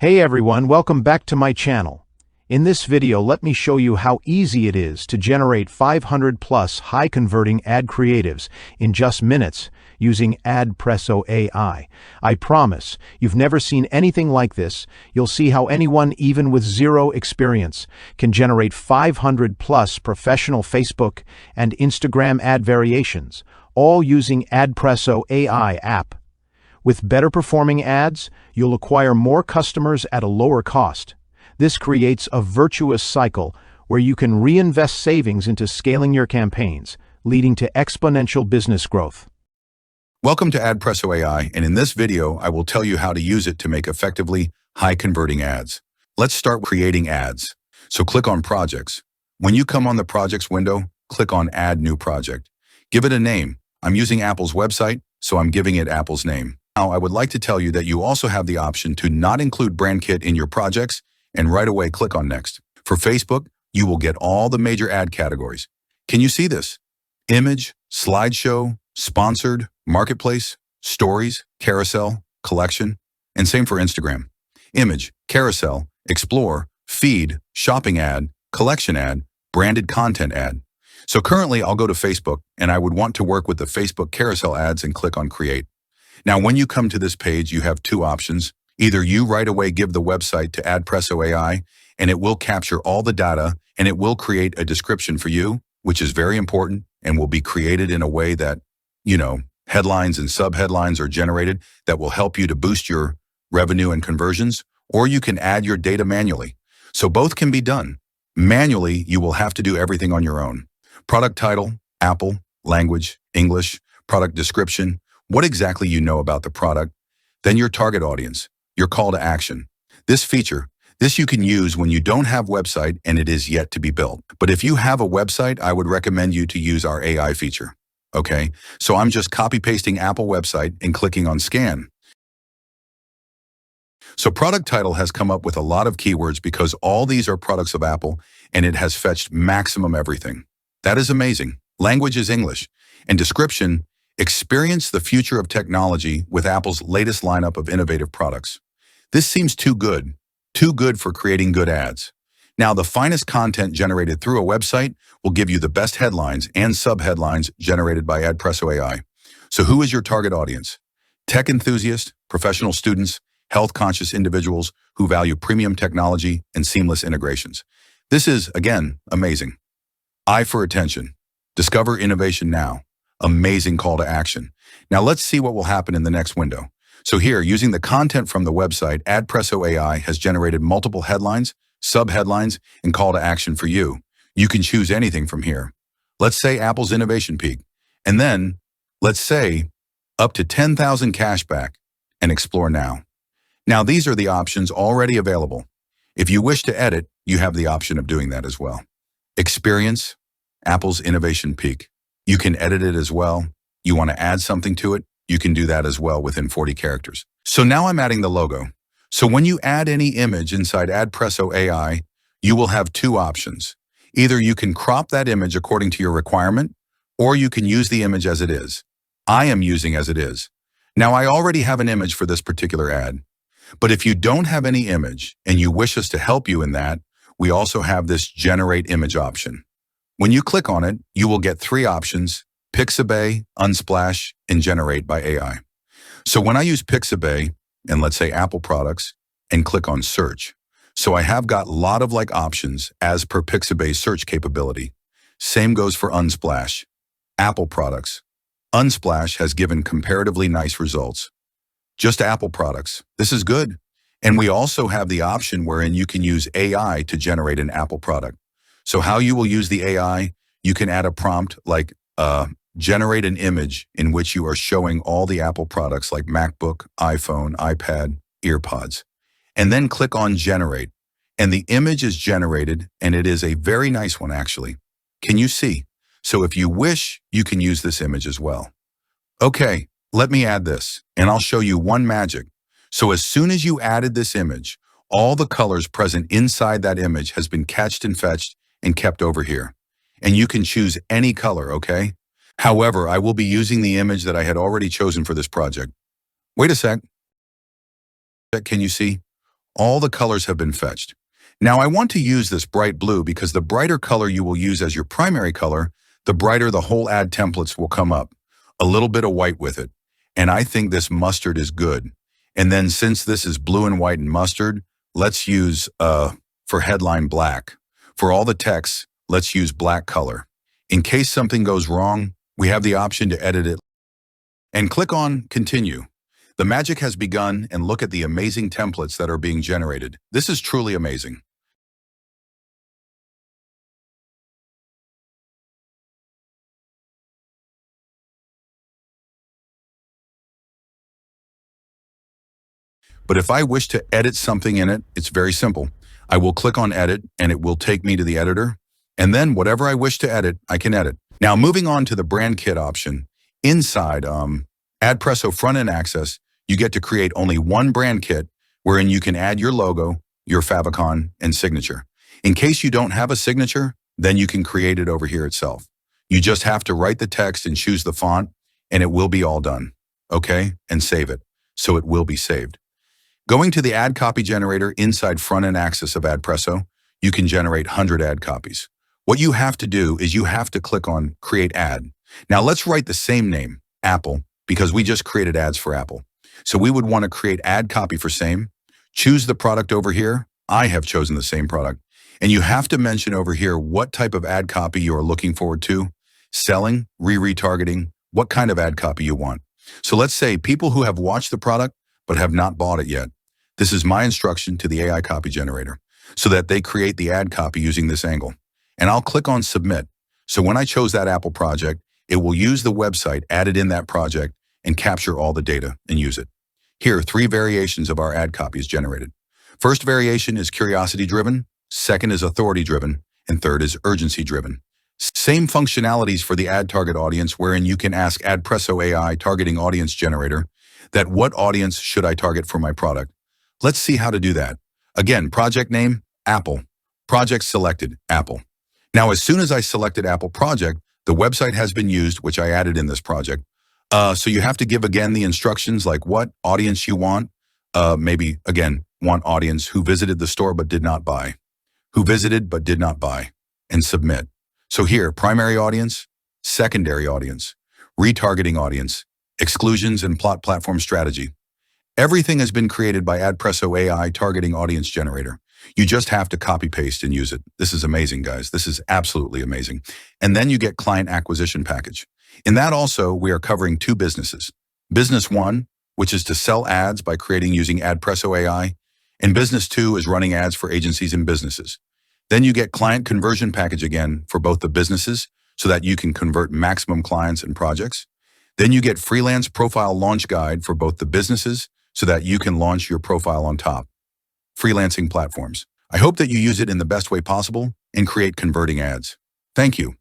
Hey everyone, welcome back to my channel. In this video, let me show you how easy it is to generate 500 plus high-converting ad creatives in just minutes using AdPreso AI. I promise, you've never seen anything like this. You'll see how anyone, even with zero experience, can generate 500 plus professional Facebook and Instagram ad variations, all using AdPreso AI app. With better performing ads, you'll acquire more customers at a lower cost. This creates a virtuous cycle where you can reinvest savings into scaling your campaigns, leading to exponential business growth. Welcome to AdPreso AI, and in this video, I will tell you how to use it to make effectively high-converting ads. Let's start with creating ads. So click on Projects. When you come on the Projects window, click on Add New Project. Give it a name. I'm using Apple's website, so I'm giving it Apple's name. Now, I would like to tell you that you also have the option to not include brand kit in your projects and right away click on Next. For Facebook, you will get all the major ad categories. Can you see this? Image, slideshow, sponsored, marketplace, stories, carousel, collection, and same for Instagram. Image, carousel, explore, feed, shopping ad, collection ad, branded content ad. So currently I'll go to Facebook and I would want to work with the Facebook carousel ads and click on Create. Now, when you come to this page, you have two options. Either you right away give the website to AdPreso AI, and it will capture all the data, and it will create a description for you, which is very important, and will be created in a way that, headlines and subheadlines are generated that will help you to boost your revenue and conversions, or you can add your data manually. So both can be done. Manually, you will have to do everything on your own. Product title, Apple, language, English, product description, what exactly you know about the product, then your target audience, your call to action. This you can use when you don't have website and it is yet to be built. But if you have a website, I would recommend you to use our AI feature. Okay, so I'm just copy pasting Apple website and clicking on scan. So product title has come up with a lot of keywords because all these are products of Apple and it has fetched maximum everything. That is amazing. Language is English. And description, experience the future of technology with Apple's latest lineup of innovative products. This seems too good for creating good ads. Now, the finest content generated through a website will give you the best headlines and subheadlines generated by AdPreso AI. So who is your target audience? Tech enthusiasts, professional students, health-conscious individuals who value premium technology and seamless integrations. This is, again, amazing. Eye for attention. Discover innovation now. Amazing call to action. Now let's see what will happen in the next window. So here, using the content from the website, AdPreso AI has generated multiple headlines, subheadlines, and call to action for you. You can choose anything from here. Let's say Apple's innovation peak, and then let's say up to 10,000 cash back and explore now. Now these are the options already available. If you wish to edit, you have the option of doing that as well. Experience Apple's innovation peak. You can edit it as well. You want to add something to it, you can do that as well within 40 characters. So now I'm adding the logo. So when you add any image inside AdPreso AI, you will have two options. Either you can crop that image according to your requirement, or you can use the image as it is. I am using as it is. Now I already have an image for this particular ad. But if you don't have any image and you wish us to help you in that, we also have this generate image option. When you click on it, you will get three options: Pixabay, Unsplash, and Generate by AI. So when I use Pixabay, and let's say Apple products, and click on Search, so I have got a lot of options as per Pixabay's search capability. Same goes for Unsplash. Apple products. Unsplash has given comparatively nice results. Just Apple products. This is good. And we also have the option wherein you can use AI to generate an Apple product. So how you will use the AI, you can add a prompt like generate an image in which you are showing all the Apple products like MacBook, iPhone, iPad, EarPods, and then click on generate. And the image is generated, and it is a very nice one actually. Can you see? So if you wish, you can use this image as well. Okay, let me add this, and I'll show you one magic. So as soon as you added this image, all the colors present inside that image has been catched and fetched and kept over here. And you can choose any color, okay? However, I will be using the image that I had already chosen for this project. Wait a sec. Can you see? All the colors have been fetched. Now I want to use this bright blue because the brighter color you will use as your primary color, the brighter the whole ad templates will come up. A little bit of white with it. And I think this mustard is good. And then since this is blue and white and mustard, let's use, for headline black. For all the text, let's use black color. In case something goes wrong, we have the option to edit it. And click on Continue. The magic has begun, and look at the amazing templates that are being generated. This is truly amazing. But if I wish to edit something in it, it's very simple. I will click on Edit, and it will take me to the editor. And then whatever I wish to edit, I can edit. Now moving on to the brand kit option. Inside AdPreso front-end access, you get to create only one brand kit wherein you can add your logo, your favicon, and signature. In case you don't have a signature, then you can create it over here itself. You just have to write the text and choose the font, and it will be all done. Okay? And save it. So it will be saved. Going to the ad copy generator inside front-end access of AdPreso, you can generate 100 ad copies. What you have to do is you have to click on Create Ad. Now let's write the same name, Apple, because we just created ads for Apple. So we would want to create ad copy for same. Choose the product over here. I have chosen the same product. And you have to mention over here what type of ad copy you are looking forward to. Selling, retargeting, what kind of ad copy you want. So let's say people who have watched the product but have not bought it yet. This is my instruction to the AI copy generator so that they create the ad copy using this angle. And I'll click on Submit. So when I chose that Apple project, it will use the website added in that project and capture all the data and use it. Here, 3 variations of our ad copy is generated. First variation is curiosity-driven, second is authority-driven, and third is urgency-driven. Same functionalities for the ad target audience wherein you can ask AdPreso AI targeting audience generator that what audience should I target for my product. Let's see how to do that. Again, project name, Apple. Project selected, Apple. Now, as soon as I selected Apple project, the website has been used, which I added in this project. So you have to give again the instructions like what audience you want. Maybe, again, want audience who visited the store but did not buy. Who visited but did not buy. And submit. So here, primary audience, secondary audience, retargeting audience, exclusions and plot platform strategy. Everything has been created by AdPreso AI targeting audience generator. You just have to copy paste and use it. This is amazing, guys. This is absolutely amazing. And then you get client acquisition package. In that also, we are covering 2 businesses. Business 1, which is to sell ads by creating using AdPreso AI. And business 2 is running ads for agencies and businesses. Then you get client conversion package again for both the businesses so that you can convert maximum clients and projects. Then you get freelance profile launch guide for both the businesses so that you can launch your profile on top. Freelancing platforms. I hope that you use it in the best way possible and create converting ads. Thank you.